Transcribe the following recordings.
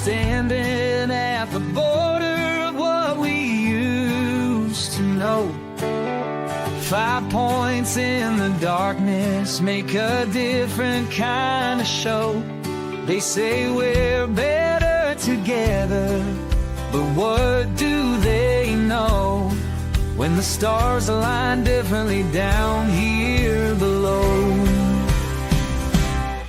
standing at the border of what we used to know. 5 points in the darkness make a different kind of show. They say we're better together, but what do they know when the stars align differently down here below?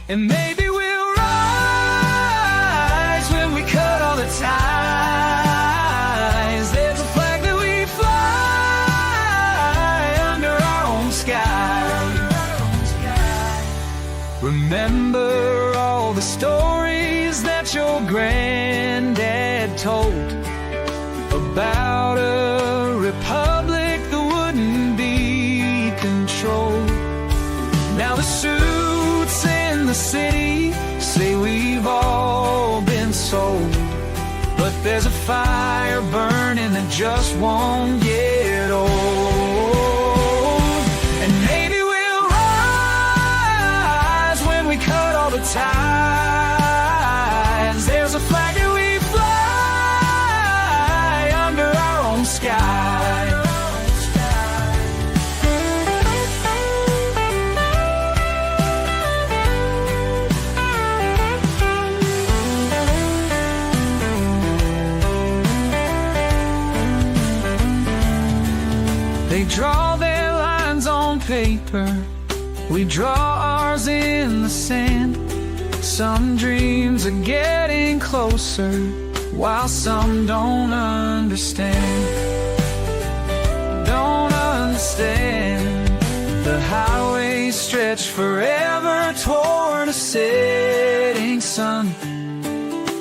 And maybe we'll rise when we cut all the ties. There's a flag that we fly under our own sky. Remember all the stories that your granddad told about a republic that wouldn't be controlled. Now the suits in the city say we've all been sold, but there's a fire burning that just won't get old. And maybe we'll rise when we cut all the ties. There's a flag that we fly under our own sky. They draw their lines on paper, we draw ours in the sand. Some dreams are getting closer, while some don't understand. Don't understand. The highways stretch forever toward a setting sun,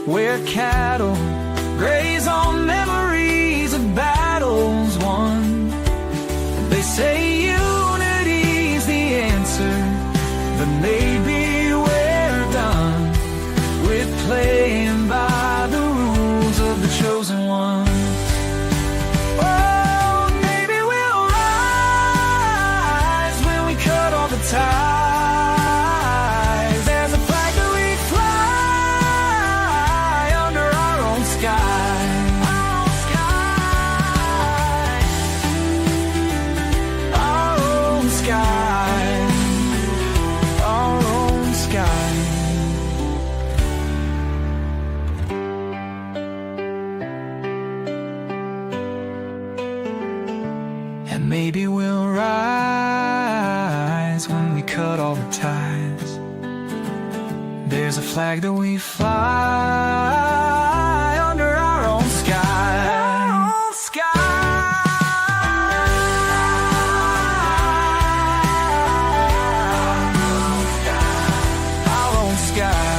where cattle graze on memories of battles won. They say unity's the answer, but maybe we're done with playing by the rules of the chosen ones. Oh, maybe we'll rise when we cut all the ties. There's a flag that we fly under our own sky. Maybe we'll rise when we cut all the ties. There's a flag that we fly under our own sky. Our own sky. Our own sky.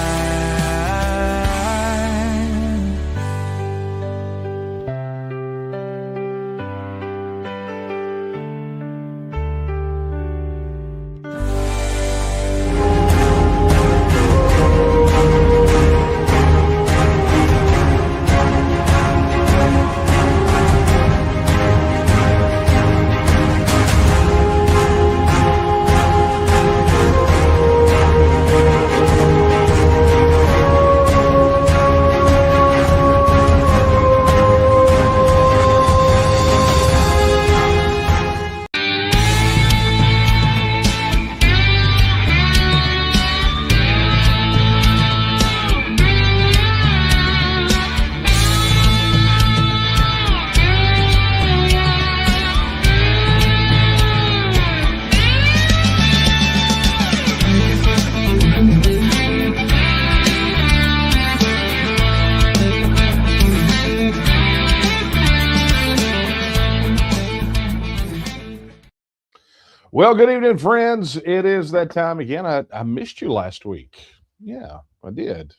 Well, good evening, friends. It is that time again. I missed you last week. Yeah, I did.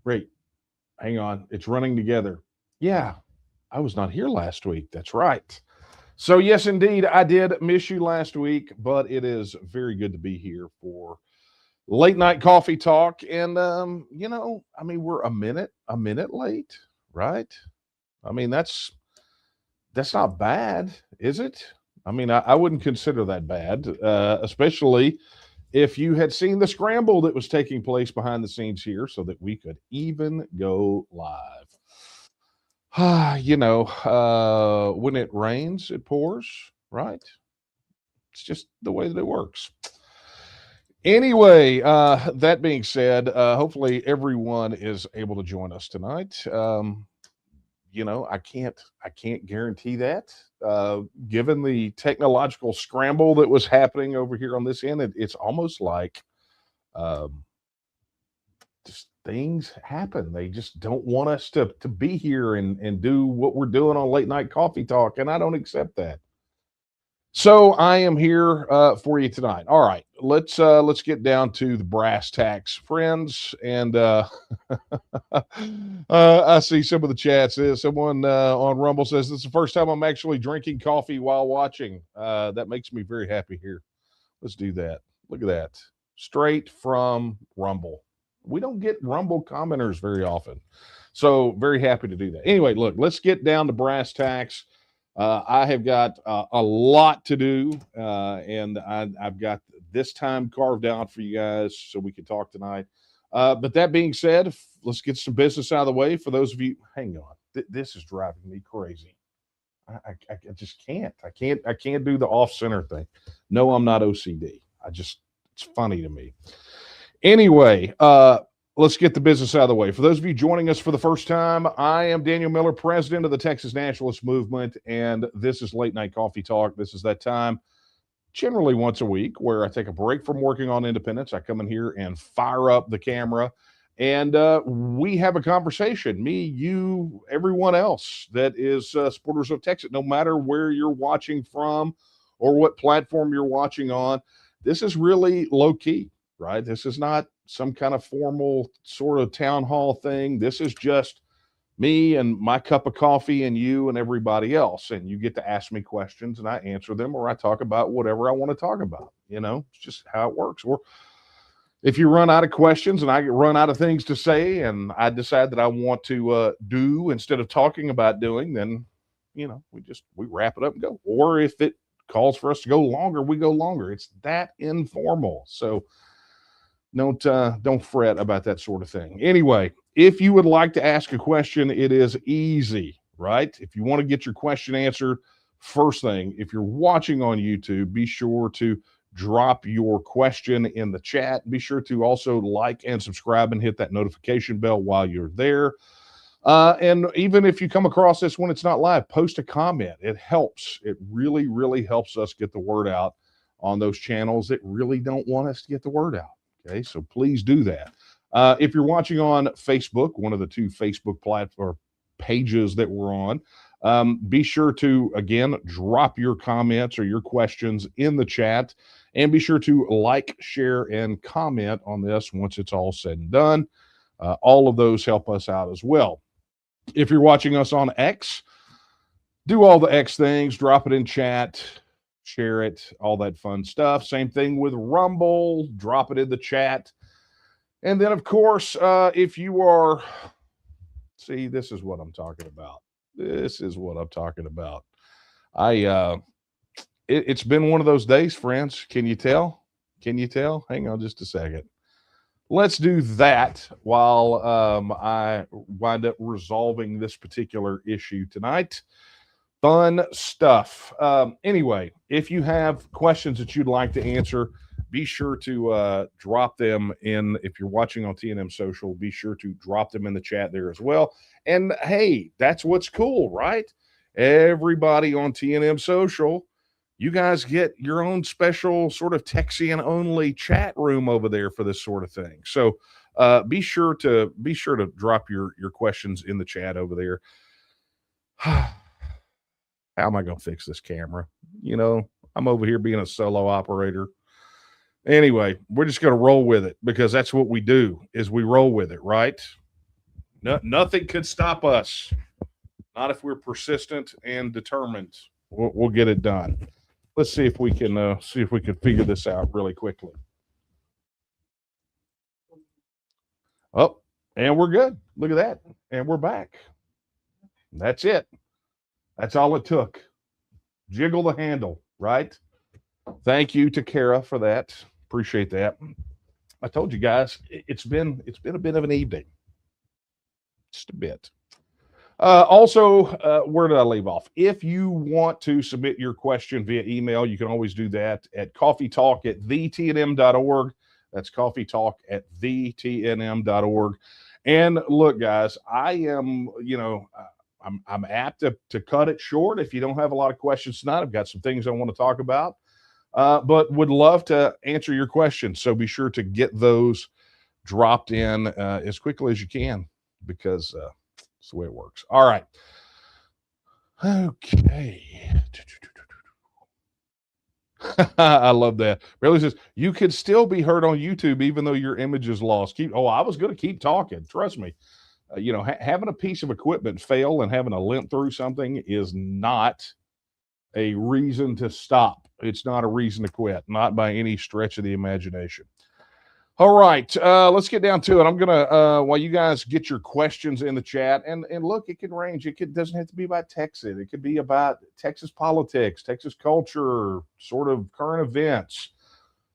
Great. Hang on. It's running together. Yeah, I was not here last week. That's right. So, yes, indeed, I did miss you last week, but it is very good to be here for late night coffee talk. And, we're a minute late, right? I mean, that's not bad, is it? I mean, I wouldn't consider that bad, especially if you had seen the scramble that was taking place behind the scenes here so that we could even go live. When it rains, it pours, right? It's just the way that it works. Anyway, that being said, hopefully everyone is able to join us tonight. I can't guarantee that. Given the technological scramble that was happening over here on this end, it's almost like um, just things happen. They just don't want us to be here and do what we're doing on late night coffee talk, and I don't accept that. So I am here for you tonight. All right, let's get down to the brass tacks, friends. And I see some of the chats. Someone on Rumble says this is the first time I'm actually drinking coffee while watching. That makes me very happy here. Let's do that. Look at that, straight from Rumble. We don't get Rumble commenters very often, so very happy to do that. Anyway, look, let's get down to brass tacks. I have got a lot to do, and I've got this time carved out for you guys so we can talk tonight. But that being said, let's get some business out of the way. For those of you, hang on, this is driving me crazy. I just can't. I can't do the off center thing. No, I'm not OCD. It's funny to me. Anyway, let's get the business out of the way. For those of you joining us for the first time, I am Daniel Miller, president of the Texas Nationalist Movement, and this is Late Night Coffee Talk. This is that time, generally once a week, where I take a break from working on independence. I come in here and fire up the camera, and we have a conversation. Me, you, everyone else that is supporters of TEXIT, no matter where you're watching from or what platform you're watching on. This is really low key, right? This is not some kind of formal sort of town hall thing. This is just me and my cup of coffee and you and everybody else. And you get to ask me questions and I answer them, or I talk about whatever I want to talk about. It's just how it works. Or if you run out of questions and I run out of things to say and I decide that I want to do instead of talking about doing, then, we wrap it up and go. Or if it calls for us to go longer, we go longer. It's that informal. So don't fret about that sort of thing. Anyway, if you would like to ask a question, it is easy, right? If you want to get your question answered, first thing, if you're watching on YouTube, be sure to drop your question in the chat. Be sure to also like and subscribe and hit that notification bell while you're there. And even if you come across this when it's not live, post a comment. It helps. It really, really helps us get the word out on those channels that really don't want us to get the word out. Okay, so please do that. If you're watching on Facebook, one of the two Facebook platform pages that we're on, be sure to, again, drop your comments or your questions in the chat, and be sure to like, share, and comment on this once it's all said and done. All of those help us out as well. If you're watching us on X, do all the X things, drop it in chat, share it, all that fun stuff. Same thing with Rumble, drop it in the chat. And then, of course, if you are, see, this is what I'm talking about. This is what I'm talking about. It's been one of those days, friends. Can you tell? Can you tell? Hang on just a second. Let's do that while I wind up resolving this particular issue tonight. Fun stuff. Anyway, if you have questions that you'd like to answer, be sure to drop them in. If you're watching on TNM Social, be sure to drop them in the chat there as well. And hey, that's what's cool, right? Everybody on TNM Social, you guys get your own special sort of Texian only chat room over there for this sort of thing. So be sure to drop your questions in the chat over there. How am I going to fix this camera? I'm over here being a solo operator. Anyway, we're just going to roll with it because that's what we do, is we roll with it, right? Nothing could stop us. Not if we're persistent and determined. We'll get it done. Let's see if we can figure this out really quickly. Oh, and we're good. Look at that. And we're back. That's it. That's all it took. Jiggle the handle, right? Thank you to Kara for that. Appreciate that. I told you guys, it's been a bit of an evening. Just a bit. Also, where did I leave off? If you want to submit your question via email, you can always do that at coffeetalk@thetnm.org. That's coffeetalk@thetnm.org. And look, guys, I am, I'm apt to cut it short if you don't have a lot of questions tonight. I've got some things I want to talk about, but would love to answer your questions. So be sure to get those dropped in as quickly as you can, because that's the way it works. All right. Okay. I love that. Really says you could still be heard on YouTube even though your image is lost. I was going to keep talking. Trust me. Having a piece of equipment fail and having to limp through something is not a reason to stop. It's not a reason to quit, not by any stretch of the imagination. All right, let's get down to it. I'm gonna while you guys get your questions in the chat, and look, it can range. Doesn't have to be about TEXIT. It could be about Texas politics, Texas culture, sort of current events,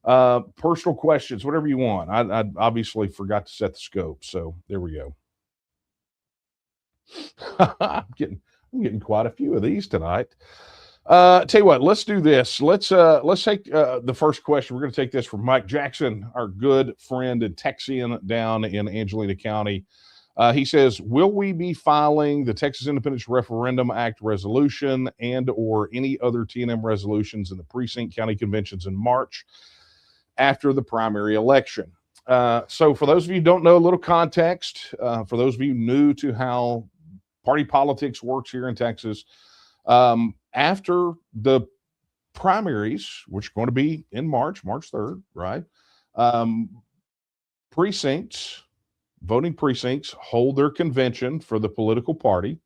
personal questions, whatever you want. I obviously forgot to set the scope, so there we go. I'm getting quite a few of these tonight. Tell you what, let's do this. Let's take the first question. We're going to take this from Mike Jackson, our good friend and Texian down in Angelina County. He says, will we be filing the Texas Independence Referendum Act resolution and or any other TNM resolutions in the precinct county conventions in March after the primary election? So for those of you who don't know, a little context, for those of you new to how party politics works here in Texas, after the primaries, which are going to be in March 3rd, right? Voting precincts hold their convention for the political party,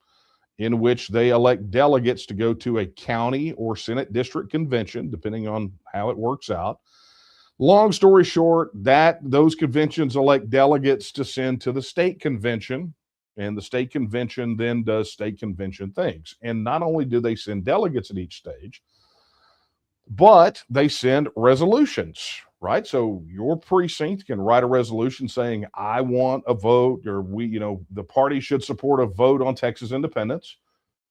in which they elect delegates to go to a county or Senate district convention, depending on how it works out. Long story short, those conventions elect delegates to send to the state convention, and the state convention then does state convention things. And not only do they send delegates at each stage, but they send resolutions, right? So your precinct can write a resolution saying, I want a vote, or the party should support a vote on Texas independence.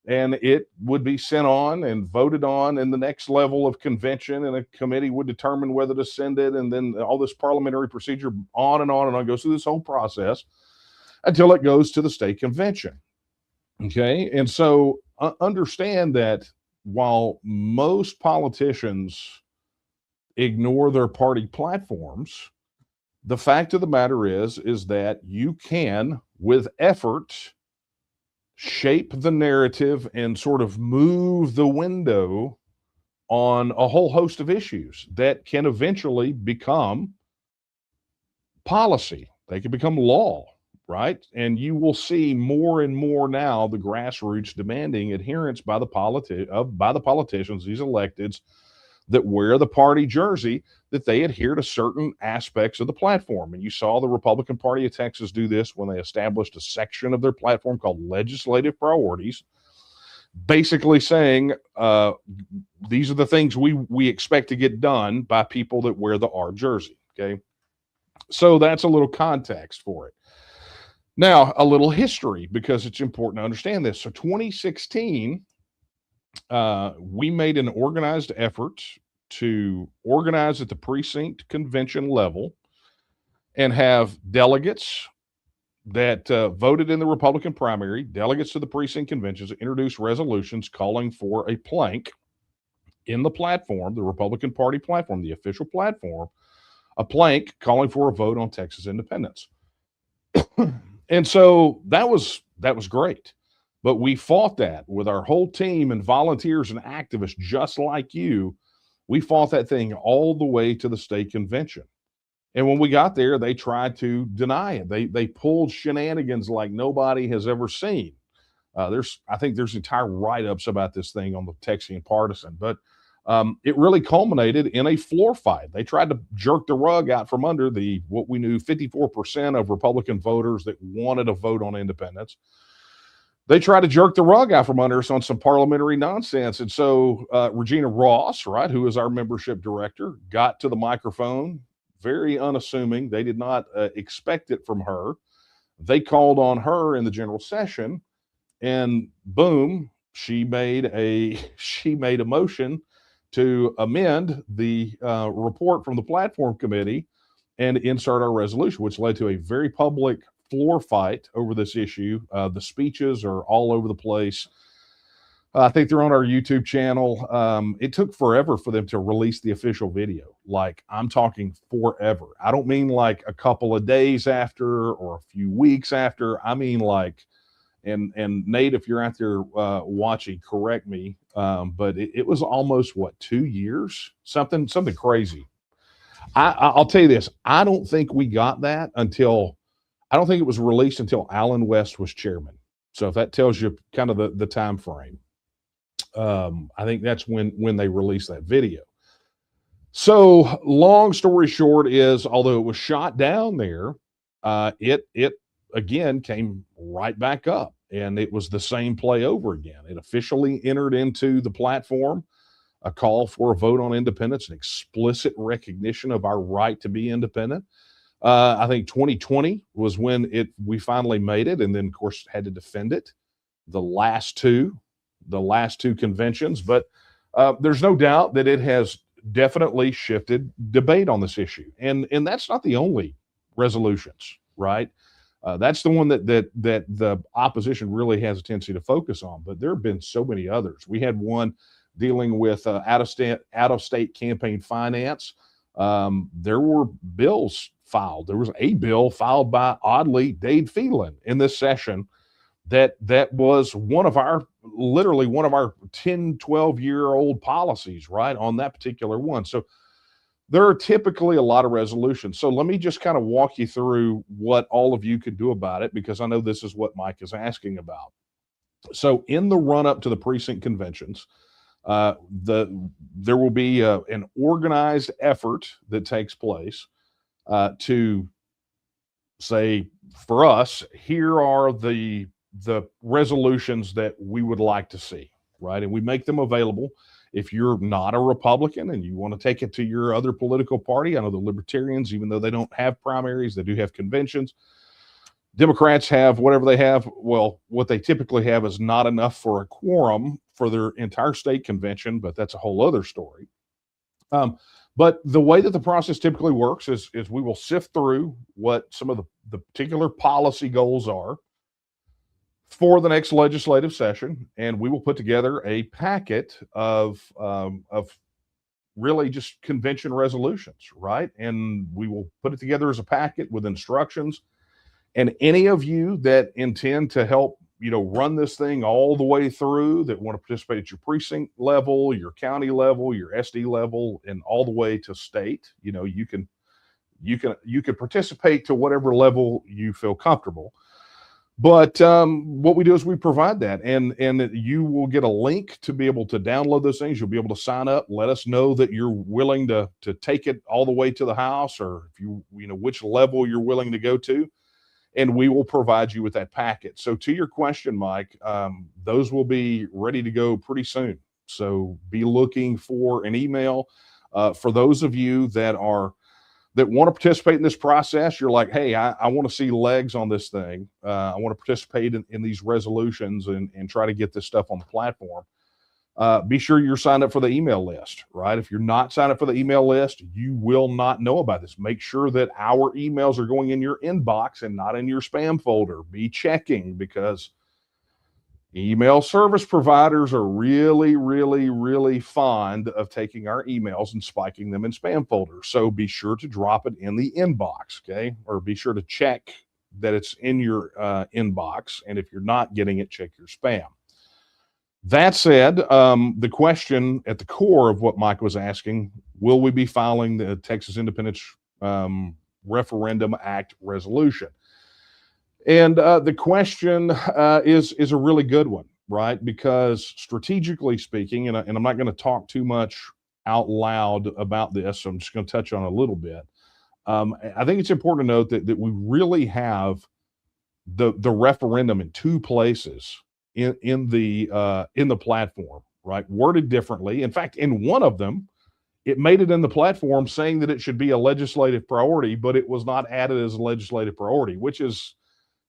And it would be sent on and voted on in the next level of convention, and a committee would determine whether to send it. And then all this parliamentary procedure on and on and on goes through this whole process until it goes to the state convention. Okay. And so understand that while most politicians ignore their party platforms, the fact of the matter is that you can, with effort, shape the narrative and sort of move the window on a whole host of issues that can eventually become policy. They can become law. Right. And you will see more and more now the grassroots demanding adherence by the politicians, these electeds that wear the party jersey, that they adhere to certain aspects of the platform. And you saw the Republican Party of Texas do this when they established a section of their platform called legislative priorities, basically saying these are the things we expect to get done by people that wear the R jersey. Okay. So that's a little context for it. Now, a little history, because it's important to understand this. So 2016, we made an organized effort to organize at the precinct convention level and have delegates that voted in the Republican primary, delegates to the precinct conventions, introduce resolutions calling for a plank in the platform, the Republican Party platform, the official platform, a plank calling for a vote on Texas independence. And so that was great. But we fought that with our whole team and volunteers and activists just like you. We fought that thing all the way to the state convention. And when we got there, they tried to deny it. They pulled shenanigans like nobody has ever seen. I think there's entire write-ups about this thing on the Texian Partisan, but it really culminated in a floor fight. They tried to jerk the rug out from under what we knew 54% of Republican voters that wanted a vote on independence. They tried to jerk the rug out from under us on some parliamentary nonsense. And so Regina Ross, right, who is our membership director, got to the microphone very unassuming. They did not expect it from her. They called on her in the general session, and boom, she made a motion to amend the report from the platform committee and insert our resolution, which led to a very public floor fight over this issue. The speeches are all over the place. I think they're on our YouTube channel. It took forever for them to release the official video. Like, I'm talking forever. I don't mean like a couple of days after or a few weeks after. I mean like, and Nate, if you're out there watching, correct me. But it was almost, what, 2 years? Something crazy. I'll tell you this. I don't think we got that until, I don't think it was released until Alan West was chairman. So if that tells you kind of the time frame. I think that's when they released that video. So long story short is, although it was shot down there, it again came right back up, and it was the same play over again. It officially entered into the platform a call for a vote on independence, an explicit recognition of our right to be independent. I think 2020 was when we finally made it, and then of course had to defend it the last two conventions. But there's no doubt that it has definitely shifted debate on this issue, and that's not the only resolutions, right? That's the one that the opposition really has a tendency to focus on. But there have been so many others. We had one dealing with out of state campaign finance. There were bills filed. There was a bill filed by, oddly, Dade Phelan in this session that was literally one of our 10, 12-year-old policies, right, on that particular one. So there are typically a lot of resolutions. So let me just kind of walk you through what all of you could do about it, because I know this is what Mike is asking about. So in the run-up to the precinct conventions, there will be an organized effort that takes place to say, for us, here are the resolutions that we would like to see, right? And we make them available. If you're not a Republican and you want to take it to your other political party, I know the Libertarians, even though they don't have primaries, they do have conventions. Democrats have whatever they have. Well, what they typically have is not enough for a quorum for their entire state convention, but that's a whole other story. But the way that the process typically works is we will sift through what some of the particular policy goals are for the next legislative session, and we will put together a packet of really just convention resolutions, right? And we will put it together as a packet with instructions. And any of you that intend to help, run this thing all the way through, that want to participate at your precinct level, your county level, your SD level, and all the way to state, you can participate to whatever level you feel comfortable. But what we do is we provide that, and you will get a link to be able to download those things. You'll be able to sign up, let us know that you're willing to take it all the way to the House, or if which level you're willing to go to, and we will provide you with that packet. So to your question, Mike, those will be ready to go pretty soon. So be looking for an email. For those of you that want to participate in this process, you're like, hey, I want to see legs on this thing. I want to participate in these resolutions and try to get this stuff on the platform. Be sure you're signed up for the email list, right? If you're not signed up for the email list, you will not know about this. Make sure that our emails are going in your inbox and not in your spam folder. Be checking, because email service providers are really, really, really fond of taking our emails and spiking them in spam folders. So be sure to drop it in the inbox, okay? Or be sure to check that it's in your inbox. And if you're not getting it, check your spam. That said, the question at the core of what Mike was asking, will we be filing the Texas Independence Referendum Act resolution? And the question is a really good one, right? Because strategically speaking, and I'm not going to talk too much out loud about this, so I'm just going to touch on it a little bit. I think it's important to note that we really have the referendum in two places in the platform, right? Worded differently. In fact, in one of them, it made it in the platform saying that it should be a legislative priority, but it was not added as a legislative priority, which is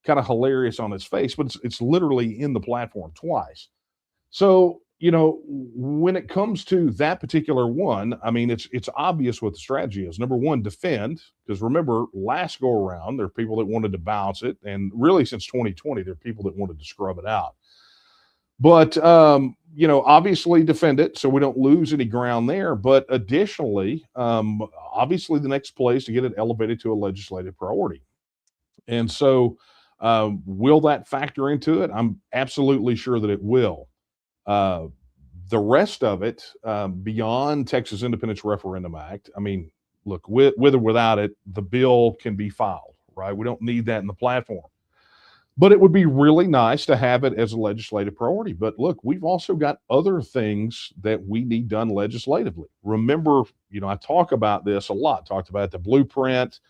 kind of hilarious on its face, but it's literally in the platform twice. So, when it comes to that particular one, I mean, it's obvious what the strategy is. Number one, defend, because remember, last go around, there are people that wanted to bounce it, and really since 2020, there are people that wanted to scrub it out. But obviously defend it so we don't lose any ground there. But additionally, obviously the next play is to get it elevated to a legislative priority. And so, will that factor into it? I'm absolutely sure that it will. Uh, the rest of it, beyond Texas Independence Referendum Act, I mean, look, with or without it, the bill can be filed, right? We don't need that in the platform. But it would be really nice to have it as a legislative priority. But look, we've also got other things that we need done legislatively. Remember, I talk about this a lot, talked about the blueprint.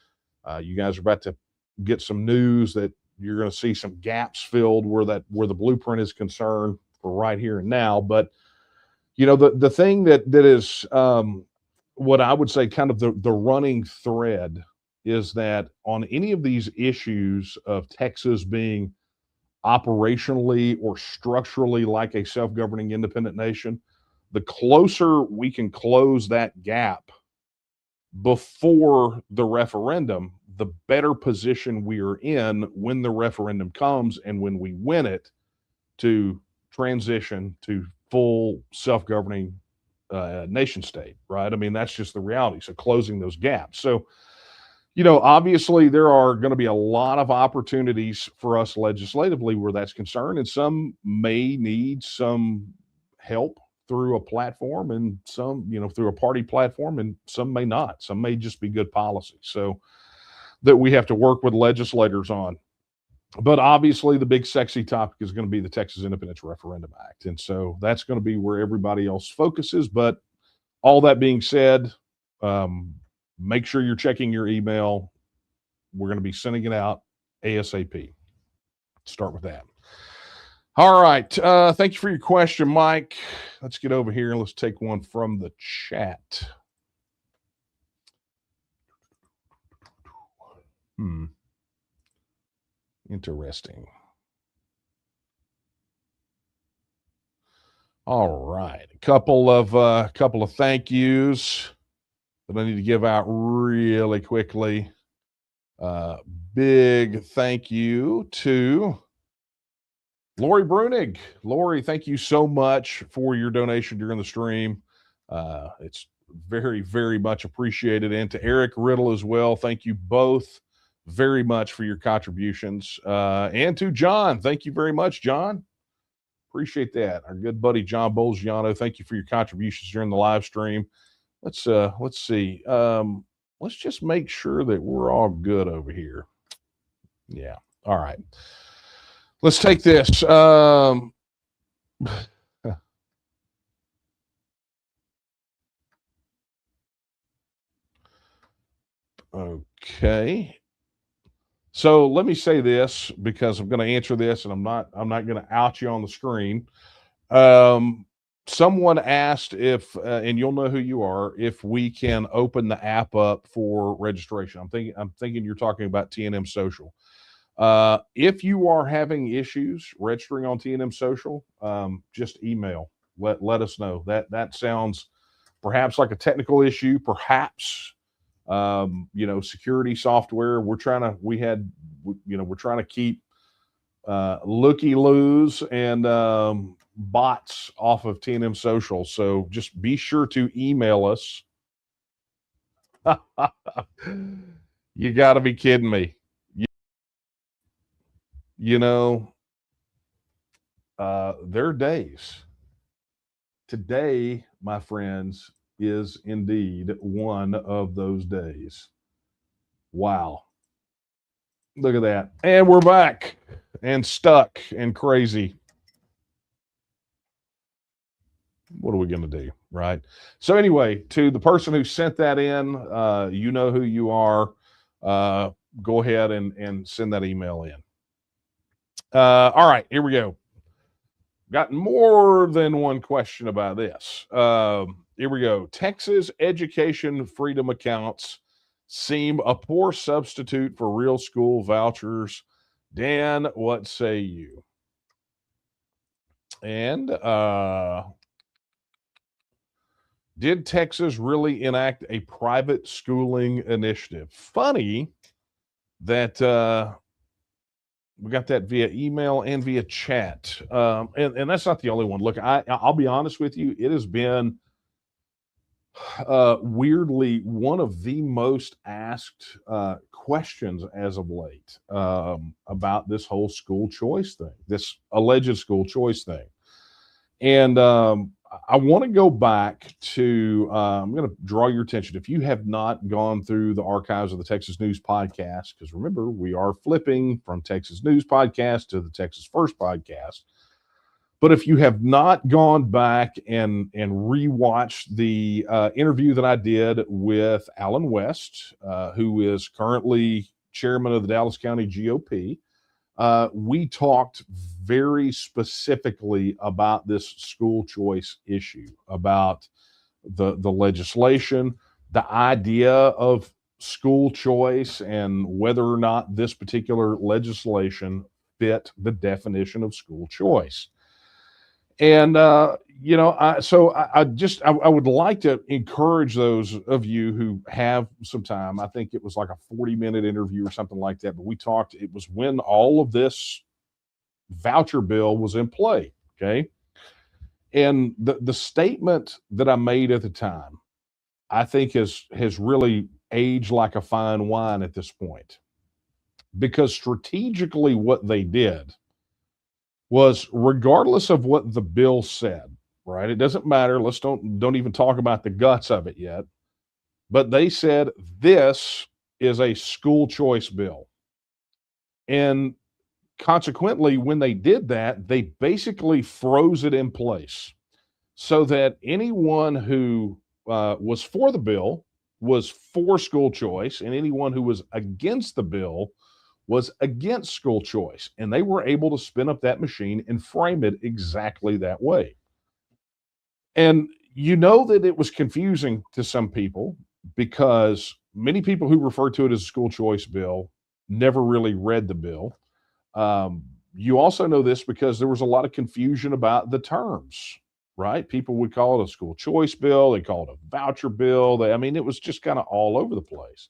You guys are about to get some news that you're going to see some gaps filled where the blueprint is concerned for right here and now. But the thing that is what I would say kind of the running thread is that on any of these issues of Texas being operationally or structurally like a self-governing independent nation, the closer we can close that gap before the referendum, the better position we are in when the referendum comes and when we win it to transition to full self-governing nation state, right? I mean, that's just the reality. So closing those gaps. So, obviously there are going to be a lot of opportunities for us legislatively where that's concerned, and some may need some help through a platform and some, through a party platform, and some may not. Some may just be good policy. So that we have to work with legislators on. But obviously the big sexy topic is going to be the Texas Independence Referendum Act. And so that's going to be where everybody else focuses. But all that being said, make sure you're checking your email. We're going to be sending it out ASAP. Start with that. All right. Thank you for your question, Mike. Let's get over here and let's take one from the chat. Interesting. All right. A couple of thank yous that I need to give out really quickly. Big thank you to Lori Brunig. Lori, thank you so much for your donation during the stream. It's very, very much appreciated. And to Eric Riddle as well. Thank you both very much for your contributions. And to John, thank you very much, John. Appreciate that. Our good buddy John Bolgiano, thank you for your contributions during the live stream. Let's see. Let's just make sure that we're all good over here. Yeah. All right. Let's take this. Okay. So let me say this because I'm going to answer this, and I'm not going to out you on the screen. Someone asked if, and you'll know who you are, if we can open the app up for registration. I'm thinking you're talking about TNM Social. If you are having issues registering on TNM Social, just email. Let us know. That sounds perhaps like a technical issue, perhaps security software. We're trying to keep looky-loos and bots off of TNM Social. So just be sure to email us. You got to be kidding me. There are days. Today, my friends, is indeed one of those days. Wow. Look at that. And we're back and stuck and crazy. What are we going to do? Right. So anyway, to the person who sent that in, you know who you are. Go ahead and send that email in. All right, here we go. Got more than one question about this. Here we go. Texas education freedom accounts seem a poor substitute for real school vouchers. Dan, what say you? And did Texas really enact a private schooling initiative? Funny that we got that via email and via chat. And that's not the only one. Look, I'll be honest with you. It has been weirdly one of the most asked questions as of late about this whole school choice thing, this alleged school choice thing. And I want to go back to, I'm going to draw your attention. If you have not gone through the archives of the Texas News Podcast, because remember, we are flipping from Texas News Podcast to the Texas First Podcast. But if you have not gone back and rewatched the interview that I did with Alan West, who is currently chairman of the Dallas County GOP, we talked very specifically about this school choice issue, about the legislation, the idea of school choice, and whether or not this particular legislation fit the definition of school choice. And I would like to encourage those of you who have some time. I think it was like a 40-minute interview or something like that. But we talked, it was when all of this voucher bill was in play. Okay. And the statement that I made at the time, I think has really aged like a fine wine at this point. Because strategically what they did was, regardless of what the bill said, right? It doesn't matter. Let's don't even talk about the guts of it yet. But they said this is a school choice bill. And consequently, when they did that, they basically froze it in place so that anyone who was for the bill was for school choice, and anyone who was against the bill was against school choice. And they were able to spin up that machine and frame it exactly that way. And you know that it was confusing to some people because many people who refer to it as a school choice bill never really read the bill. You also know this because there was a lot of confusion about the terms, right? People would call it a school choice bill. They called it a voucher bill. It was just kind of all over the place.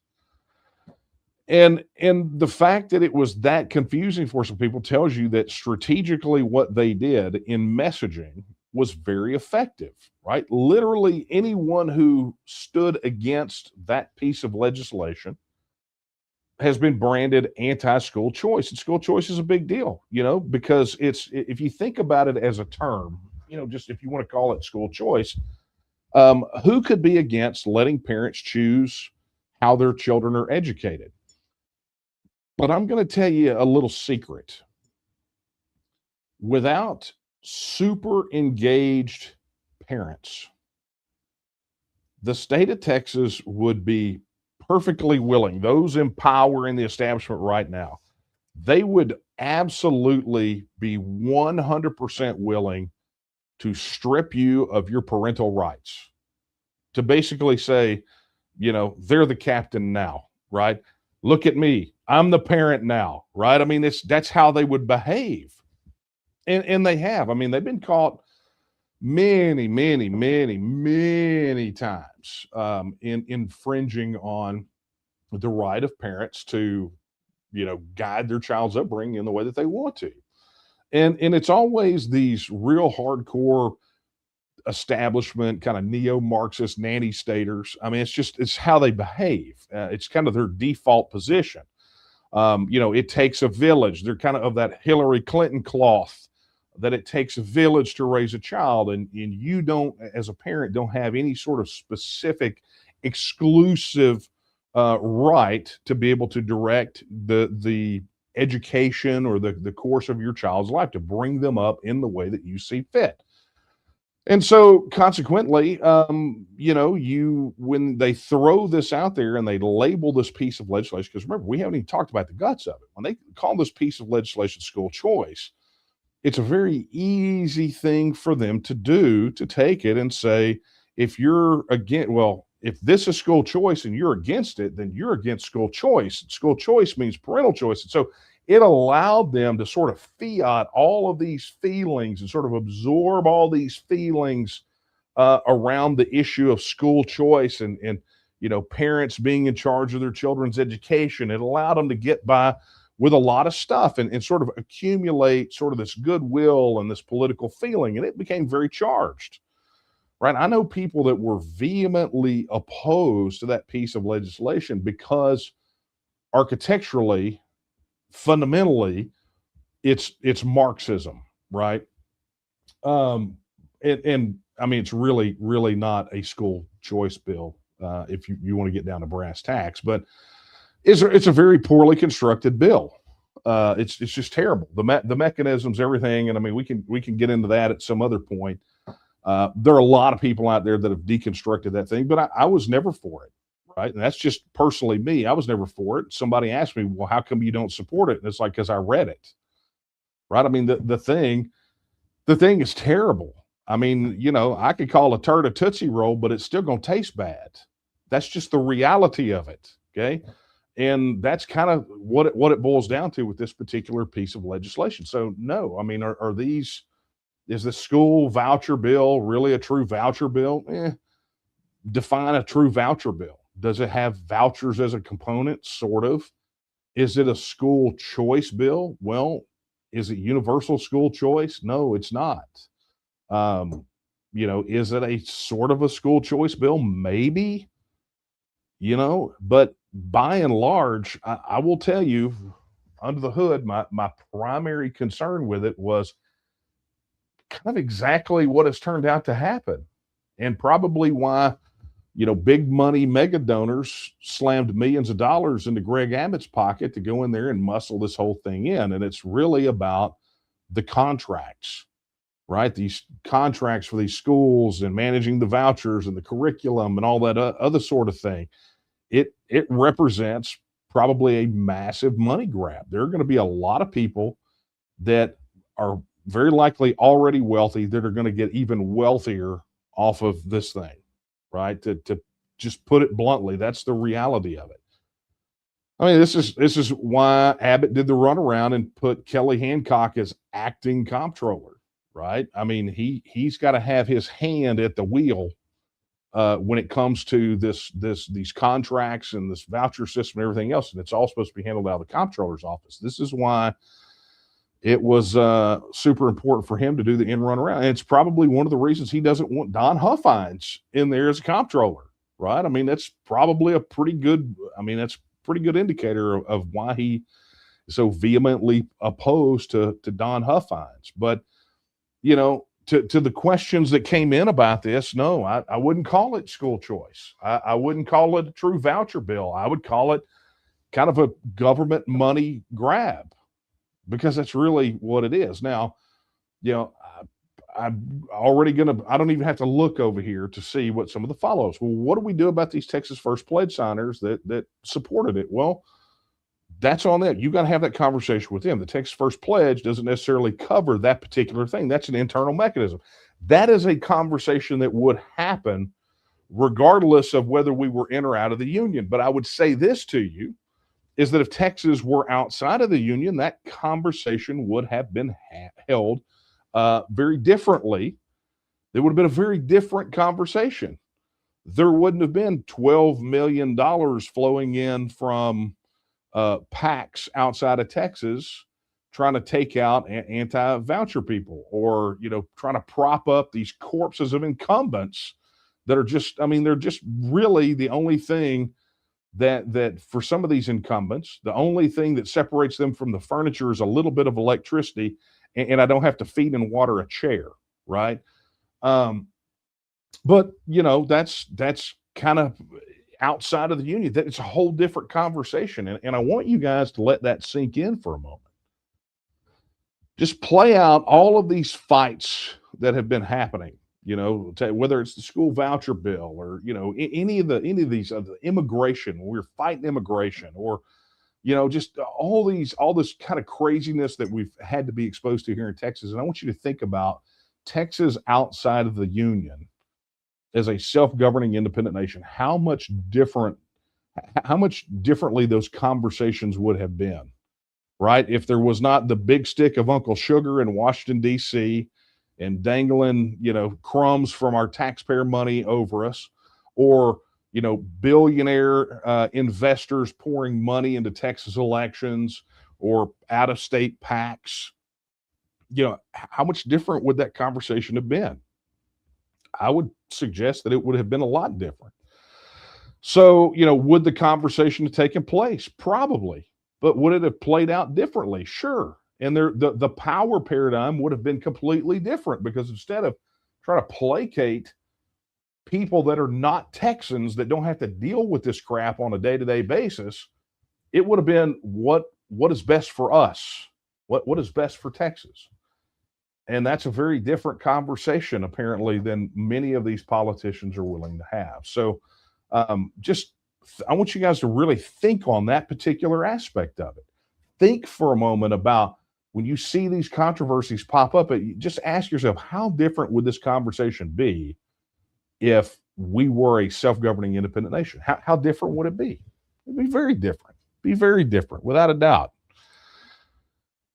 And the fact that it was that confusing for some people tells you that strategically what they did in messaging was very effective, right? Literally anyone who stood against that piece of legislation has been branded anti-school choice. And school choice is a big deal, because if you think about it as a term, just if you want to call it school choice, who could be against letting parents choose how their children are educated? But I'm going to tell you a little secret. Without super engaged parents, the state of Texas would be perfectly willing, those in power in the establishment right now, they would absolutely be 100% willing to strip you of your parental rights, to basically say, they're the captain now, right? Look at me. I'm the parent now, right? That's how they would behave. And they have. They've been caught many, many, many, many times in infringing on the right of parents to, guide their child's upbringing in the way that they want to. And it's always these real hardcore establishment kind of neo-Marxist nanny staters. It's how they behave. It's kind of their default position. It takes a village. They're kind of that Hillary Clinton cloth, that it takes a village to raise a child. And you don't, as a parent, don't have any sort of specific exclusive right to be able to direct the education or the course of your child's life, to bring them up in the way that you see fit. And so consequently, when they throw this out there and they label this piece of legislation, because remember, we haven't even talked about the guts of it. When they call this piece of legislation school choice, it's a very easy thing for them to do, to take it and say, if you're against, well, if this is school choice and you're against it, then you're against school choice. School choice means parental choice. And so it allowed them to sort of fiat all of these feelings and sort of absorb all these feelings around the issue of school choice and parents being in charge of their children's education. It allowed them to get by with a lot of stuff and sort of accumulate sort of this goodwill and this political feeling, and it became very charged. Right? I know people that were vehemently opposed to that piece of legislation because architecturally, fundamentally, it's Marxism, right? And I mean, it's really not a school choice bill if you want to get down to brass tacks, but it's a very poorly constructed bill. It's just terrible. The mechanisms, everything, and I mean, we can get into that at some other point. There are a lot of people out there that have deconstructed that thing, but I was never for it, right? And that's just personally me. I was never for it. Somebody asked me, well, how come you don't support it? And it's like, because I read it, right? I mean, the thing is terrible. I mean, I could call a turd a Tootsie Roll, but it's still going to taste bad. That's just the reality of it, okay? And that's kind of what it boils down to with this particular piece of legislation. So, no, I mean, is the school voucher bill really a true voucher bill? Define a true voucher bill. Does it have vouchers as a component? Sort of. Is it a school choice bill? Well, is it universal school choice? No, it's not. Is it a sort of a school choice bill? Maybe, but by and large, I will tell you, under the hood, my primary concern with it was kind of exactly what has turned out to happen, and probably why big money mega donors slammed millions of dollars into Greg Abbott's pocket to go in there and muscle this whole thing in. And it's really about the contracts, right? These contracts for these schools and managing the vouchers and the curriculum and all that other sort of thing. It represents probably a massive money grab. There are going to be a lot of people that are very likely already wealthy that are going to get even wealthier off of this thing, right? To just put it bluntly, that's the reality of it. I mean, this is why Abbott did the runaround and put Kelly Hancock as acting comptroller, right? I mean, he's got to have his hand at the wheel when it comes to these contracts and this voucher system and everything else, and it's all supposed to be handled out of the comptroller's office. This is why it was super important for him to do the end run around. And it's probably one of the reasons he doesn't want Don Huffines in there as a comptroller, right? I mean, that's probably pretty good indicator of why he is so vehemently opposed to Don Huffines. But, to the questions that came in about this, no, I wouldn't call it school choice. I wouldn't call it a true voucher bill. I would call it kind of a government money grab, because that's really what it is. Now, I'm already I don't even have to look over here to see what some of the follow-ups. Well, what do we do about these Texas First Pledge signers that supported it? Well, that's on them. You got to have that conversation with them. The Texas First Pledge doesn't necessarily cover that particular thing. That's an internal mechanism. That is a conversation that would happen regardless of whether we were in or out of the union. But I would say this to you, is that if Texas were outside of the union, that conversation would have been held very differently. It would have been a very different conversation. There wouldn't have been $12 million flowing in from PACs outside of Texas trying to take out anti-voucher people, or, trying to prop up these corpses of incumbents that are they're just really the only thing that for some of these incumbents, the only thing that separates them from the furniture is a little bit of electricity, and I don't have to feed and water a chair, right? But that's kind of outside of the union. That it's a whole different conversation, and I want you guys to let that sink in for a moment. Just play out all of these fights that have been happening. Whether it's the school voucher bill or any of these immigration, we're fighting immigration, or just all this kind of craziness that we've had to be exposed to here in Texas. And I want you to think about Texas outside of the union as a self-governing independent nation, how much differently those conversations would have been, right? If there was not the big stick of Uncle Sugar in Washington, D.C., and dangling, crumbs from our taxpayer money over us, or, billionaire investors pouring money into Texas elections or out of state PACs, how much different would that conversation have been? I would suggest that it would have been a lot different. So, would the conversation have taken place? Probably. But would it have played out differently? Sure. And the power paradigm would have been completely different, because instead of trying to placate people that are not Texans, that don't have to deal with this crap on a day-to-day basis, it would have been what is best for us, what is best for Texas. And that's a very different conversation, apparently, than many of these politicians are willing to have. So I want you guys to really think on that particular aspect of it. Think for a moment about when you see these controversies pop up, just ask yourself, how different would this conversation be if we were a self-governing independent nation? How different would it be? It'd be very different. Be very different, without a doubt.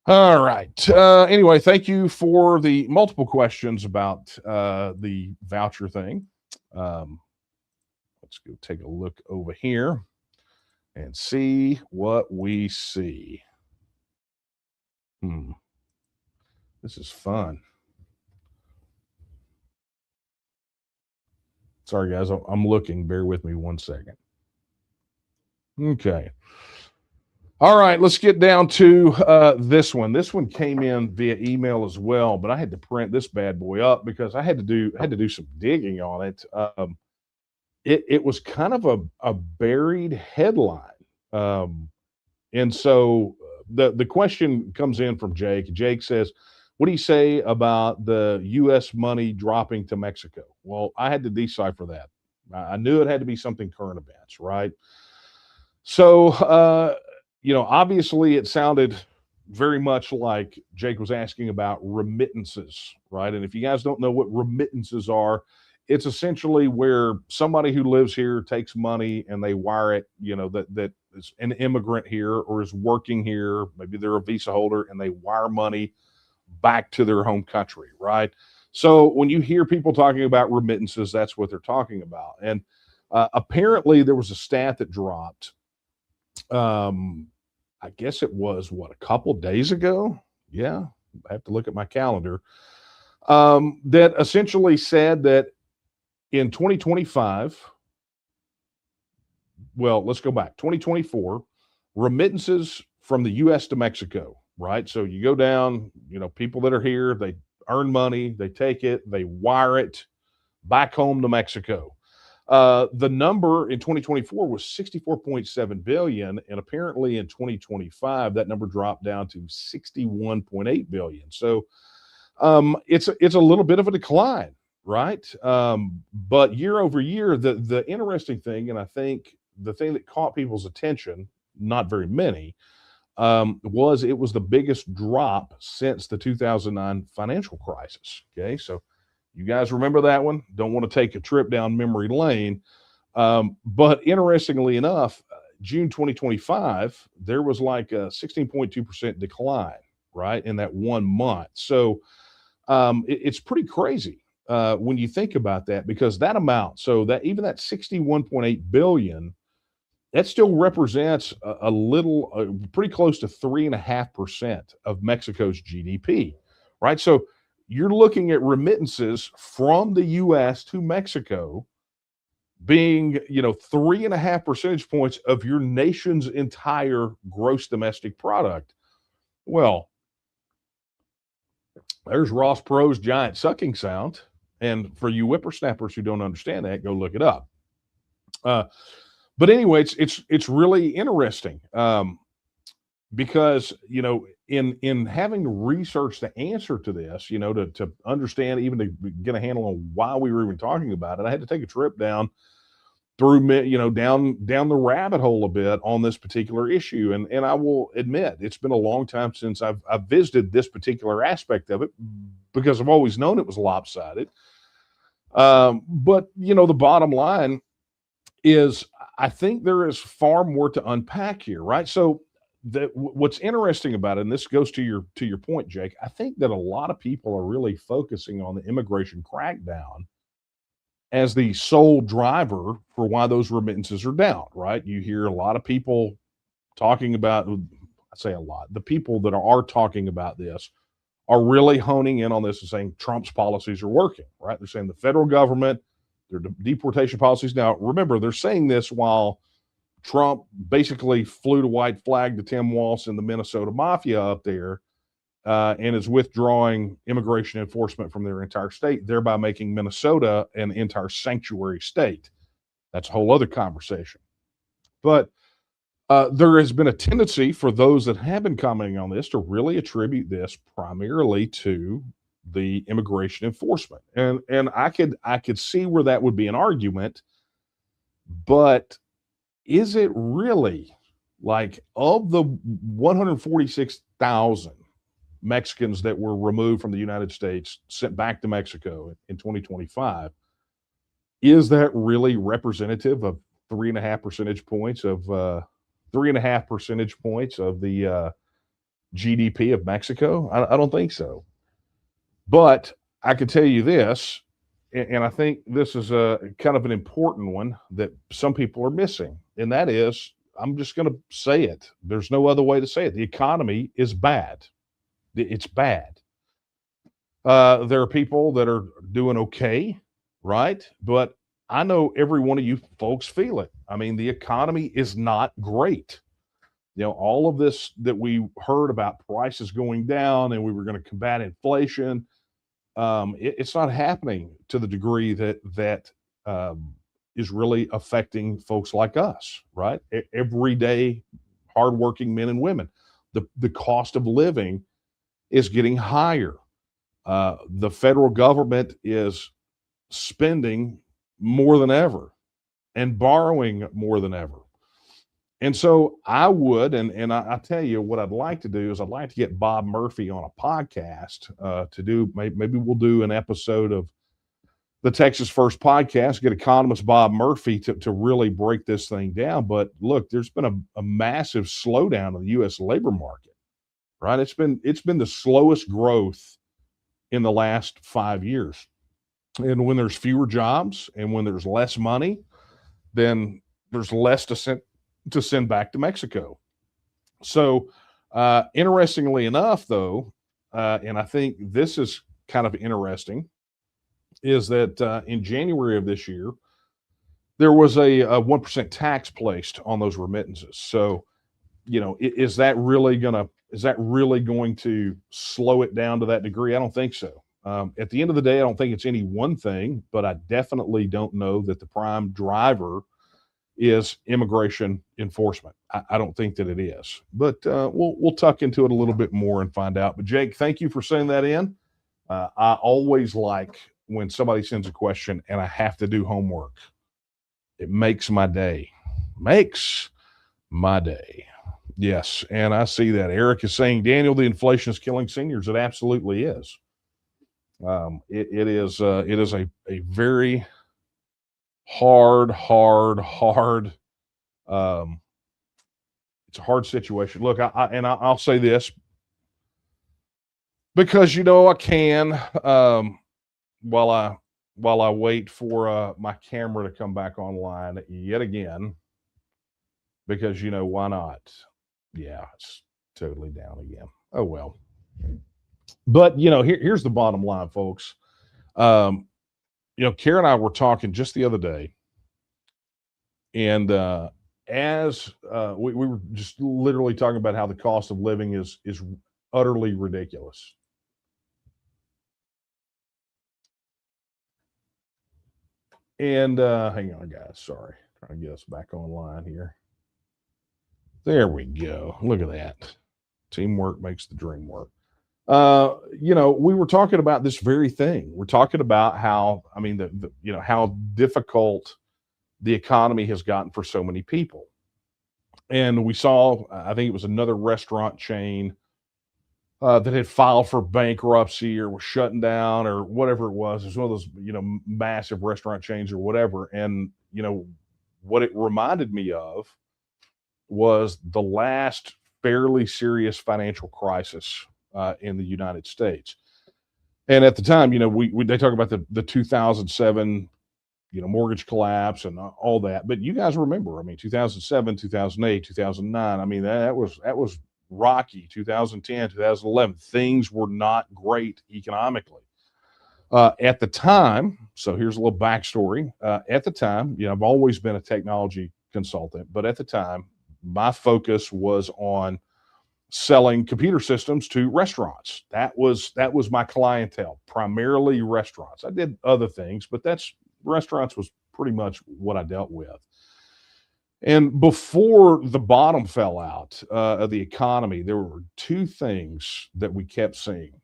All right. Anyway, thank you for the multiple questions about the voucher thing. Let's go take a look over here and see what we see. This is fun. Sorry, guys. I'm looking. Bear with me 1 second. Okay. All right, let's get down to this one. This one came in via email as well, but I had to print this bad boy up because I had to do some digging on it. It was kind of a buried headline, and so the question comes in from Jake. Jake says, "What do you say about the U.S. money dropping to Mexico?" Well, I had to decipher that. I knew it had to be something current events, right? So, obviously it sounded very much like Jake was asking about remittances, right? And if you guys don't know what remittances are, it's essentially where somebody who lives here takes money and they wire it, that is an immigrant here or is working here. Maybe they're a visa holder and they wire money back to their home country, right? So when you hear people talking about remittances, that's what they're talking about. And apparently there was a stat that dropped. I guess it was a couple days ago. Yeah, I have to look at my calendar. That essentially said that in 2025, well, let's go back, 2024, remittances from the U.S. to Mexico, right? So you go down, people that are here, they earn money, they take it, they wire it back home to Mexico. The number in 2024 was 64.7 billion, and apparently in 2025 that number dropped down to 61.8 billion. So it's a little bit of a decline, right? But year over year, the interesting thing, and I think the thing that caught people's attention, not very many, was it was the biggest drop since the 2009 financial crisis. Okay, so you guys remember that one? Don't want to take a trip down memory lane. But interestingly enough, June 2025, there was like a 16.2% decline, right, in that 1 month. So it's pretty crazy when you think about that, because that amount, so that even that 61.8 billion, that still represents a little, pretty close to 3.5% of Mexico's GDP, right? So you're looking at remittances from the U.S. to Mexico being, 3.5 percentage points of your nation's entire gross domestic product. Well, there's Ross Perot's giant sucking sound. And for you whippersnappers who don't understand that, go look it up. But anyway, it's really interesting because, in having researched the answer to this, to understand, even to get a handle on why we were even talking about it, I had to take a trip down through, down the rabbit hole a bit on this particular issue. And I will admit, it's been a long time since I've visited this particular aspect of it, because I've always known it was lopsided. But the bottom line is, I think there is far more to unpack here, right? So what's interesting about it, and this goes to your point, Jake, I think that a lot of people are really focusing on the immigration crackdown as the sole driver for why those remittances are down, right? You hear a lot of people talking about, I say a lot, the people that are talking about this are really honing in on this and saying Trump's policies are working, right? They're saying the federal government, their deportation policies. Now, remember, they're saying this while Trump basically flew to white flag to Tim Walz and the Minnesota Mafia up there, and is withdrawing immigration enforcement from their entire state, thereby making Minnesota an entire sanctuary state. That's a whole other conversation. But there has been a tendency for those that have been commenting on this to really attribute this primarily to the immigration enforcement, and I could see where that would be an argument, but is it really? Like, of the 146,000 Mexicans that were removed from the United States, sent back to Mexico in 2025, is that really representative of 3.5 percentage points of the GDP of Mexico? I don't think so. But I can tell you this, and I think this is a kind of an important one that some people are missing, and that is, I'm just going to say it. There's no other way to say it. The economy is bad. It's bad. There are people that are doing okay, right? But I know every one of you folks feel it. I mean, the economy is not great. All of this that we heard about prices going down and we were going to combat inflation, it's not happening to the degree that is really affecting folks like us, right? Everyday hardworking men and women. The cost of living is getting higher. The federal government is spending more than ever and borrowing more than ever. And so I would, and I tell you what I'd like to do is I'd like to get Bob Murphy on a podcast to do, maybe we'll do an episode of the Texas First podcast, get economist Bob Murphy to really break this thing down. But look, there's been a massive slowdown in the U.S. labor market, right? It's been the slowest growth in the last 5 years. And when there's fewer jobs and when there's less money, then there's less to send back to Mexico. So, interestingly enough, though, and I think this is kind of interesting, is that in January of this year, there was a 1% tax placed on those remittances. So, is that really going to slow it down to that degree? I don't think so. At the end of the day, I don't think it's any one thing, but I definitely don't know that the prime driver is immigration enforcement. I don't think that it is, but we'll tuck into it a little bit more and find out. But Jake, thank you for sending that in. I always like when somebody sends a question and I have to do homework. It makes my day. Makes my day. Yes, and I see that. Eric is saying, Daniel, the inflation is killing seniors. It absolutely is. It is a very hard. It's a hard situation. Look, I'll say this because I can while I wait for my camera to come back online yet again, because why not? Yeah, it's totally down again. Oh well. But here's the bottom line, folks. Kara and I were talking just the other day, and as we were just literally talking about how the cost of living is utterly ridiculous. And hang on, guys. Sorry, trying to get us back online here. There we go. Look at that. Teamwork makes the dream work. We were talking about this very thing. We're talking about how, how difficult the economy has gotten for so many people. And we saw, I think it was another restaurant chain that had filed for bankruptcy or was shutting down or whatever it was. It was one of those, massive restaurant chains or whatever. And, what it reminded me of was the last fairly serious financial crisis in the United States. And at the time, they talk about the 2007, mortgage collapse and all that. But you guys remember, 2007, 2008, 2009. That was rocky. 2010, 2011. Things were not great economically. At the time, so here's a little backstory. At the time, I've always been a technology consultant, but at the time, my focus was on selling computer systems to restaurants. That was my clientele, primarily restaurants. I did other things, but restaurants was pretty much what I dealt with. And before the bottom fell out of the economy, there were two things that we kept seeing.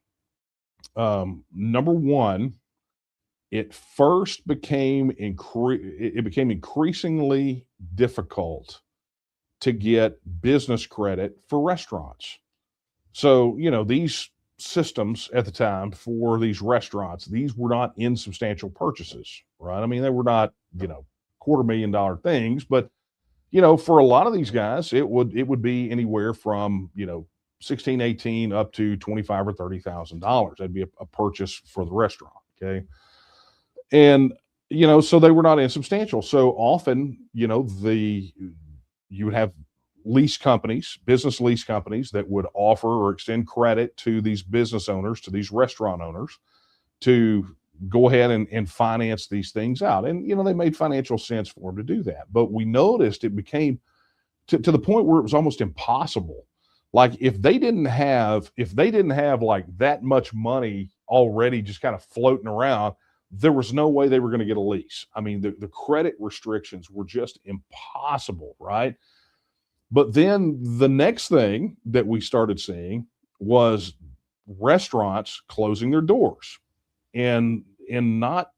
Number one, it first became increasingly difficult to get business credit for restaurants. So, these systems at the time for these restaurants, these were not insubstantial purchases, right? They were not, $250,000 things, but for a lot of these guys, it would be anywhere from, 16, 18 up to 25 or $30,000. That'd be a purchase for the restaurant. Okay. And, so they were not insubstantial. So often, you would have business lease companies that would offer or extend credit to these business owners, to these restaurant owners, to go ahead and finance these things out. And, they made financial sense for them to do that. But we noticed it became to the point where it was almost impossible. Like if they didn't have like that much money already just kind of floating around, there was no way they were going to get a lease. The credit restrictions were just impossible, right? But then the next thing that we started seeing was restaurants closing their doors, and not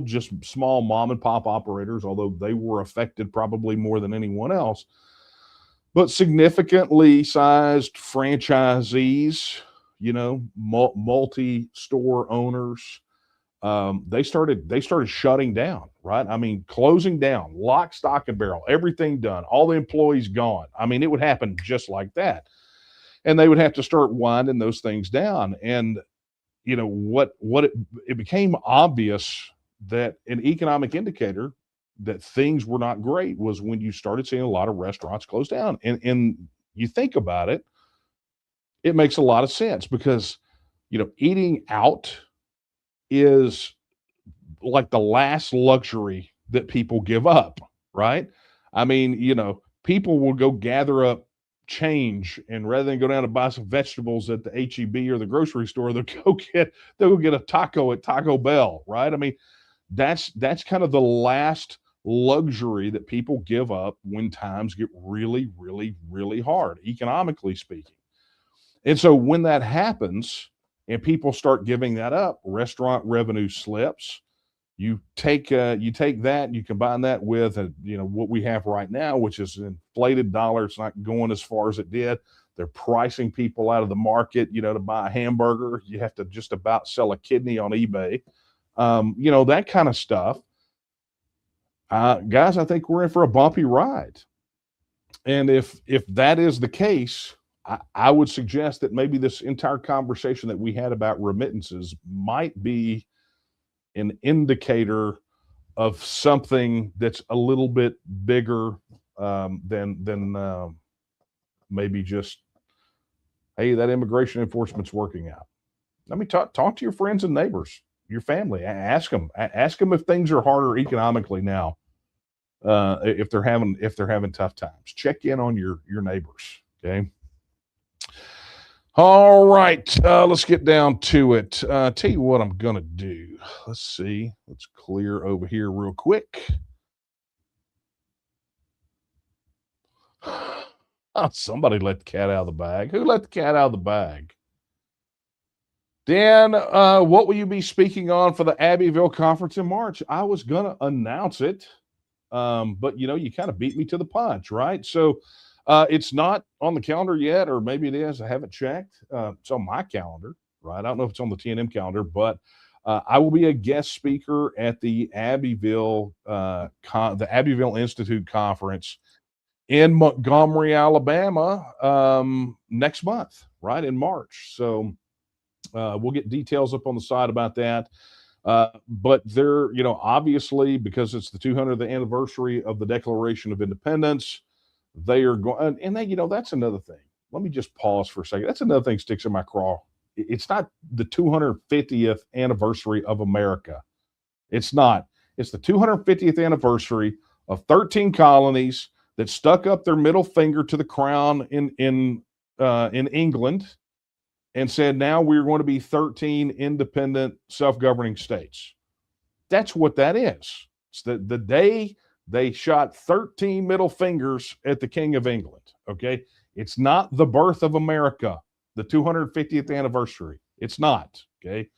just small mom and pop operators, although they were affected probably more than anyone else, but significantly sized franchisees, multi-store owners. They started shutting down, right? Closing down, lock, stock, and barrel, everything done, all the employees gone. It would happen just like that. And they would have to start winding those things down. And, it became obvious that an economic indicator that things were not great was when you started seeing a lot of restaurants close down. And you think about it, it makes a lot of sense because, eating out is like the last luxury that people give up, right? People will go gather up change, and rather than go down to buy some vegetables at the HEB or the grocery store, they'll go get a taco at Taco Bell, right? That's kind of the last luxury that people give up when times get really, really, really hard, economically speaking. And so when that happens and people start giving that up, restaurant revenue slips. You take that, you combine that with what we have right now, which is an inflated dollar. It's not going as far as it did. They're pricing people out of the market. To buy a hamburger, you have to just about sell a kidney on eBay. That kind of stuff. Guys, I think we're in for a bumpy ride. And if that is the case, I would suggest that maybe this entire conversation that we had about remittances might be an indicator of something that's a little bit bigger than maybe just, hey, that immigration enforcement's working out. Let me talk to your friends and neighbors, your family. Ask them if things are harder economically now. If they're having tough times, check in on your neighbors. Okay. All right, let's get down to it. Tell you what I'm going to do. Let's see. Let's clear over here real quick. Oh, somebody let the cat out of the bag. Who let the cat out of the bag? Dan, what will you be speaking on for the Abbeville conference in March? I was going to announce it, but you kind of beat me to the punch, right? So It's not on the calendar yet, or maybe it is. I haven't checked. It's on my calendar, right? I don't know if it's on the TNM calendar, but I will be a guest speaker at the Abbeville Institute Conference in Montgomery, Alabama, next month, right in March. So we'll get details up on the side about that. But they're, obviously, because it's the 200th anniversary of the Declaration of Independence, they are going, and they, that's another thing. Let me just pause for a second. That's another thing sticks in my craw. It's not the 250th anniversary of America. It's not. It's the 250th anniversary of 13 colonies that stuck up their middle finger to the crown in England and said, now we're going to be 13 independent, self-governing states. That's what that is. It's the day they shot 13 middle fingers at the King of England, okay? It's not the birth of America, the 250th anniversary. It's not, okay?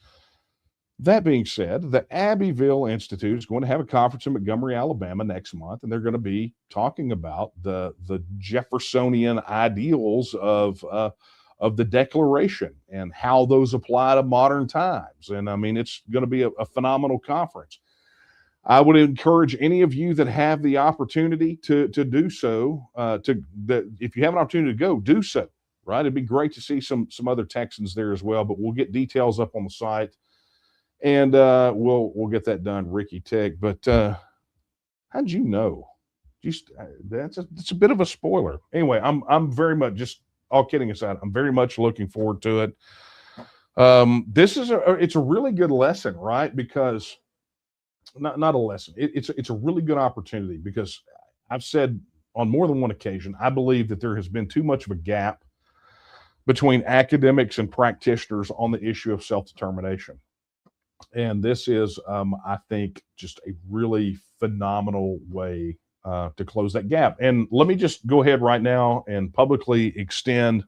That being said, the Abbeville Institute is going to have a conference in Montgomery, Alabama next month, and they're going to be talking about the Jeffersonian ideals of the Declaration and how those apply to modern times. And I mean, it's going to be a phenomenal conference. I would encourage any of you that have the opportunity to do so, if you have an opportunity to go, do so, right? It'd be great to see some other Texans there as well, but we'll get details up on the site, and we'll get that done, Ricky Tech. But how'd you know? That's a bit of a spoiler. Anyway, I'm very much, just all kidding aside, I'm very much looking forward to it. It's a really good lesson, right? Because not a lesson. It's a really good opportunity, because I've said on more than one occasion, I believe that there has been too much of a gap between academics and practitioners on the issue of self-determination. And this is, I think, just a really phenomenal way to close that gap. And let me just go ahead right now and publicly extend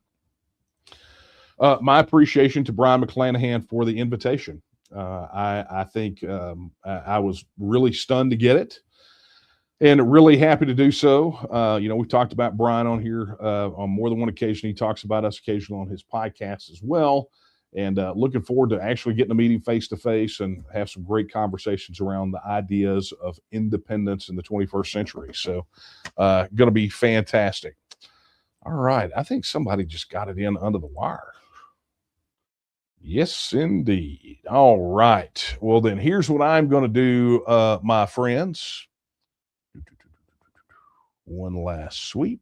my appreciation to Brian McClanahan for the invitation. I think I was really stunned to get it, and really happy to do so. We've talked about Brian on here on more than one occasion. He talks about us occasionally on his podcast as well. And looking forward to actually getting a meeting face to face and have some great conversations around the ideas of independence in the 21st century. So going to be fantastic. All right. I think somebody just got it in under the wire. Yes, indeed. All right. Well, then here's what I'm going to do, my friends. One last sweep.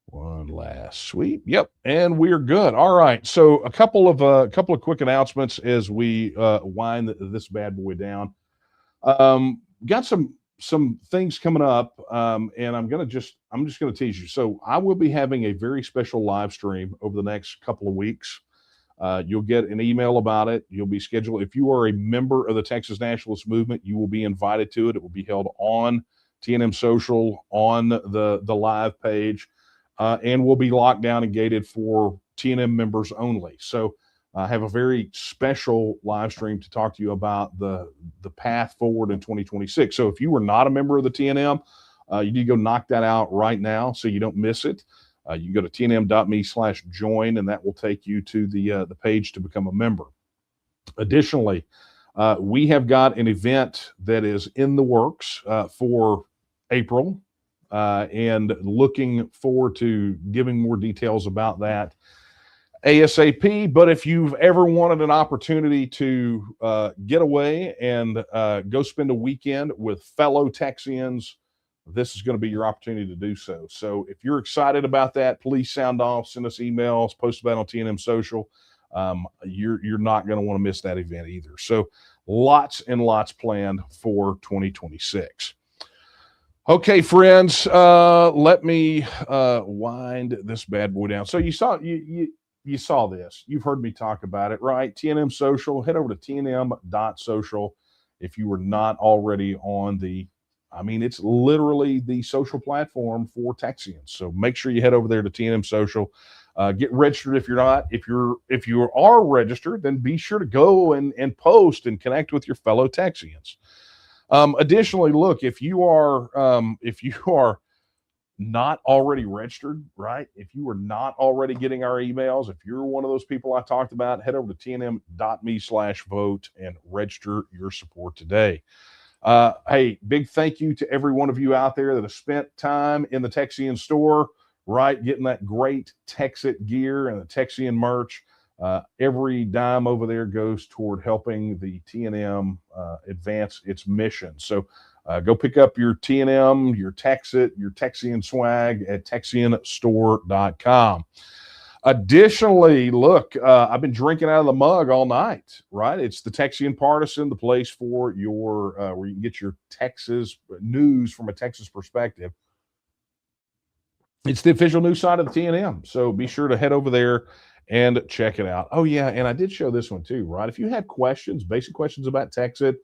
One last sweep. Yep, and we're good. All right. So a couple of quick announcements as we wind this bad boy down. Got some things coming up, and I'm just going to tease you. So I will be having a very special live stream over the next couple of weeks. You'll get an email about it. You'll be scheduled. If you are a member of the Texas Nationalist Movement, you will be invited to it. It will be held on TNM Social, on the live page. And will be locked down and gated for TNM members only. So I have a very special live stream to talk to you about the path forward in 2026. So if you were not a member of the TNM, you need to go knock that out right now so you don't miss it. You can go to tnm.me/join, and that will take you to the page to become a member. Additionally, we have got an event that is in the works for April. And looking forward to giving more details about that ASAP. But if you've ever wanted an opportunity to get away and go spend a weekend with fellow Texans, this is going to be your opportunity to do so. So if you're excited about that, please sound off, send us emails, post about it on TNM Social. You're not going to want to miss that event either. So lots and lots planned for 2026. Okay, friends, let me wind this bad boy down. So you saw this. You've heard me talk about it, right? TNM Social. Head over to tnm.social if you were not already on it's literally the social platform for Texians. So make sure you head over there to TNM Social. Get registered if you're not. If you are registered, then be sure to go and post and connect with your fellow Texians. Additionally, look, if you are not already registered, right? If you are not already getting our emails, if you're one of those people I talked about, head over to tnm.me/vote and register your support today. Hey, big thank you to every one of you out there that has spent time in the Texian store, right? Getting that great TEXIT gear and the Texian merch. Every dime over there goes toward helping the TNM advance its mission. So go pick up your TNM, your TEXIT, your Texian swag at texianstore.com. Additionally, look, I've been drinking out of the mug all night, right? It's the Texian Partisan, the place for your where you can get your Texas news from a Texas perspective. It's the official news site of the TNM, so be sure to head over there and check it out. Oh yeah, and I did show this one too, right? If you had questions, basic questions about TEXIT,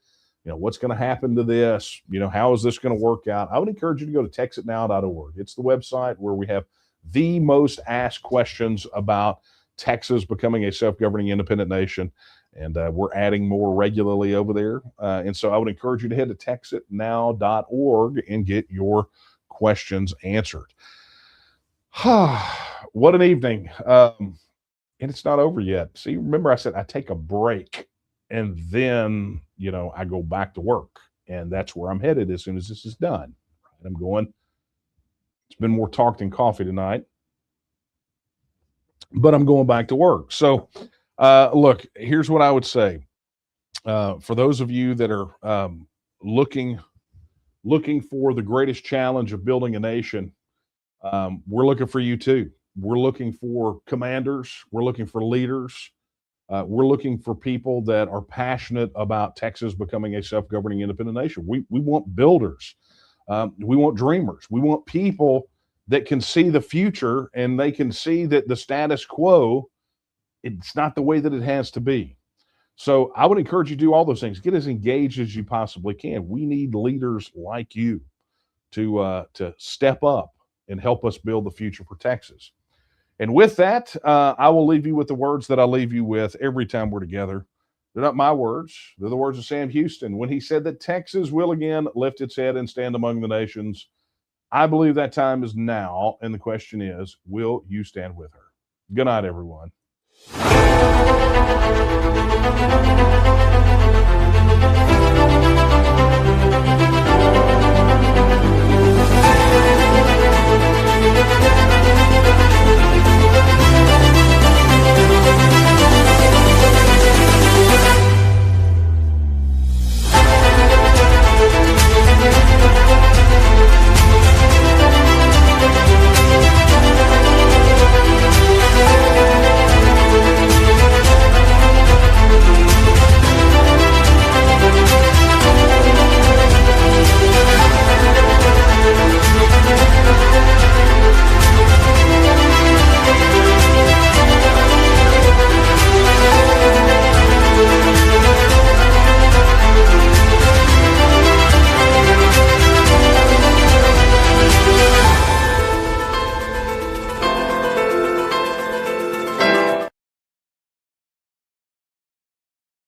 what's going to happen to this, how is this going to work out, I would encourage you to go to texitnow.org. It's the website where we have the most asked questions about Texas becoming a self-governing independent nation, and we're adding more regularly over there. And so I would encourage you to head to texitnow.org and get your questions answered. What an evening. And it's not over yet. See, remember I said I take a break and then, I go back to work, and that's where I'm headed as soon as this is done. I'm going. It's been more talk than coffee tonight, but I'm going back to work. So, look, here's what I would say. For those of you that are looking for the greatest challenge of building a nation, we're looking for you too. We're looking for commanders. We're looking for leaders. We're looking for people that are passionate about Texas becoming a self-governing independent nation. We want builders. We want dreamers. We want people that can see the future, and they can see that the status quo, it's not the way that it has to be. So I would encourage you to do all those things. Get as engaged as you possibly can. We need leaders like you to step up and help us build the future for Texas. And with that, I will leave you with the words that I leave you with every time we're together. They're not my words. They're the words of Sam Houston when he said that Texas will again lift its head and stand among the nations. I believe that time is now, and the question is, will you stand with her? Good night, everyone.